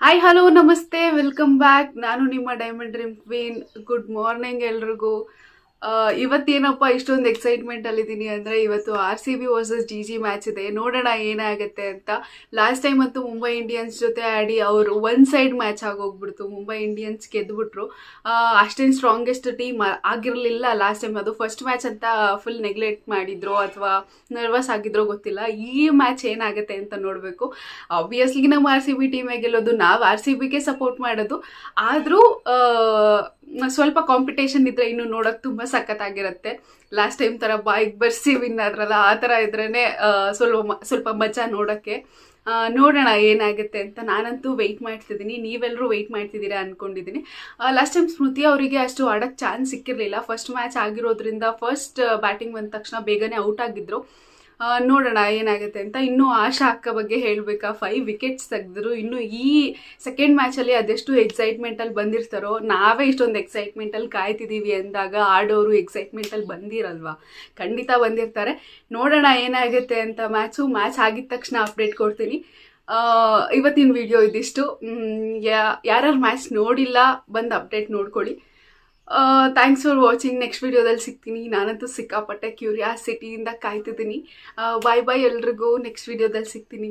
Hi hello ನಮಸ್ತೆ welcome back. ನಾನು ನಿಮ್ಮ diamond dream queen. Good morning ಎಲ್ರಿಗೂ. ಇವತ್ತೇನಪ್ಪ ಇಷ್ಟೊಂದು ಎಕ್ಸೈಟ್ಮೆಂಟ್ ಅಲ್ಲಿದ್ದೀನಿ ಅಂದರೆ ಇವತ್ತು RCB ವರ್ಸಸ್ GG ಮ್ಯಾಚ್ ಇದೆ. ನೋಡೋಣ ಏನಾಗುತ್ತೆ ಅಂತ. ಲಾಸ್ಟ್ ಟೈಮ್ ಅಂತೂ ಮುಂಬೈ ಇಂಡಿಯನ್ಸ್ ಜೊತೆ ಆಡಿ ಅವರು ಒನ್ ಸೈಡ್ ಮ್ಯಾಚ್ ಆಗೋಗ್ಬಿಡ್ತು. ಮುಂಬೈ ಇಂಡಿಯನ್ಸ್ ಗೆದ್ದುಬಿಟ್ರು. ಅಷ್ಟೇನು ಸ್ಟ್ರಾಂಗೆಸ್ಟ್ ಟೀಮ್ ಆಗಿರಲಿಲ್ಲ ಲಾಸ್ಟ್ ಟೈಮ್. ಅದು ಫಸ್ಟ್ ಮ್ಯಾಚ್ ಅಂತ ಫುಲ್ ನೆಗ್ಲೆಕ್ಟ್ ಮಾಡಿದ್ರು ಅಥವಾ ನರ್ವಸ್ ಆಗಿದ್ರೋ ಗೊತ್ತಿಲ್ಲ. ಈ ಮ್ಯಾಚ್ ಏನಾಗುತ್ತೆ ಅಂತ ನೋಡಬೇಕು. ಆಬ್ವಿಯಸ್ಲಿ ನಮ್ಮ RCB ಟೀಮೇ ಗೆಲ್ಲೋದು. ನಾವು RCBಗೆ ಸಪೋರ್ಟ್ ಮಾಡೋದು. ಆದರೂ ಸ್ವಲ್ಪ ಕಾಂಪಿಟೇಷನ್ ಇದ್ರೆ ಇನ್ನು ನೋಡೋಕೆ ತುಂಬ ಸಖತ್ತಾಗಿರುತ್ತೆ. ಲಾಸ್ಟ್ ಟೈಮ್ ಥರ ಬಾಯಿಗೆ ಬರ್ಸಿ ವಿನ್ ಆದ್ರಲ್ಲ, ಆ ಥರ ಇದ್ರೇ ಸ್ವಲ್ಪ ಮಜಾ ನೋಡೋಕ್ಕೆ. ನೋಡೋಣ ಏನಾಗುತ್ತೆ ಅಂತ. ನಾನಂತೂ ವೆಯ್ಟ್ ಮಾಡ್ತಿದ್ದೀನಿ, ನೀವೆಲ್ಲರೂ ವೆಯ್ಟ್ ಮಾಡ್ತಿದ್ದೀರಾ ಅಂದ್ಕೊಂಡಿದ್ದೀನಿ. ಲಾಸ್ಟ್ ಟೈಮ್ ಸ್ಮೃತಿ ಅವರಿಗೆ ಅಷ್ಟು ಆಡೋಕ್ಕೆ ಚಾನ್ಸ್ ಸಿಕ್ಕಿರಲಿಲ್ಲ. ಫಸ್ಟ್ ಮ್ಯಾಚ್ ಆಗಿರೋದ್ರಿಂದ ಫಸ್ಟ್ ಬ್ಯಾಟಿಂಗ್ ಬಂದ ತಕ್ಷಣ ಬೇಗನೆ ಔಟ್ ಆಗಿದ್ರು. ನೋಡೋಣ ಏನಾಗುತ್ತೆ ಅಂತ. ಇನ್ನೂ ಆಶಾ ಅಕ್ಕ ಬಗ್ಗೆ ಹೇಳಬೇಕಾ, 5 ವಿಕೆಟ್ಸ್ ತೆಗೆದ್ರು. ಇನ್ನು ಈ ಸೆಕೆಂಡ್ ಮ್ಯಾಚಲ್ಲಿ ಅದೆಷ್ಟು ಎಕ್ಸೈಟ್ಮೆಂಟಲ್ಲಿ ಬಂದಿರ್ತಾರೋ. ನಾವೇ ಇಷ್ಟೊಂದು ಎಕ್ಸೈಟ್ಮೆಂಟಲ್ಲಿ ಕಾಯ್ತಿದ್ದೀವಿ ಅಂದಾಗ ಆಡೋರು ಎಕ್ಸೈಟ್ಮೆಂಟಲ್ಲಿ ಬಂದಿರಲ್ವಾ? ಖಂಡಿತ ಬಂದಿರ್ತಾರೆ. ನೋಡೋಣ ಏನಾಗುತ್ತೆ ಅಂತ. ಮ್ಯಾಚ್ ಆಗಿದ ತಕ್ಷಣ ಅಪ್ಡೇಟ್ ಕೊಡ್ತೀನಿ. ಇವತ್ತಿನ ವಿಡಿಯೋ ಇದಿಷ್ಟು. ಯಾರ್ಯಾರು ಮ್ಯಾಚ್ ನೋಡಿಲ್ಲ ಬಂದು ಅಪ್ಡೇಟ್ ನೋಡ್ಕೊಳ್ಳಿ. Thanks for watching. ನೆಕ್ಸ್ಟ್ ವಿಡಿಯೋದಲ್ಲಿ ಸಿಗ್ತೀನಿ. ನಾನಂತೂ ಸಿಕ್ಕಾಪಟ್ಟೆ ಕ್ಯೂರಿಯಾಸಿಟಿಯಿಂದ ಕಾಯ್ತಿದ್ದೀನಿ. ಬಾಯ್ ಬಾಯ್ ಎಲ್ರಿಗೂ. ನೆಕ್ಸ್ಟ್ ವಿಡಿಯೋದಲ್ಲಿ ಸಿಗ್ತೀನಿ.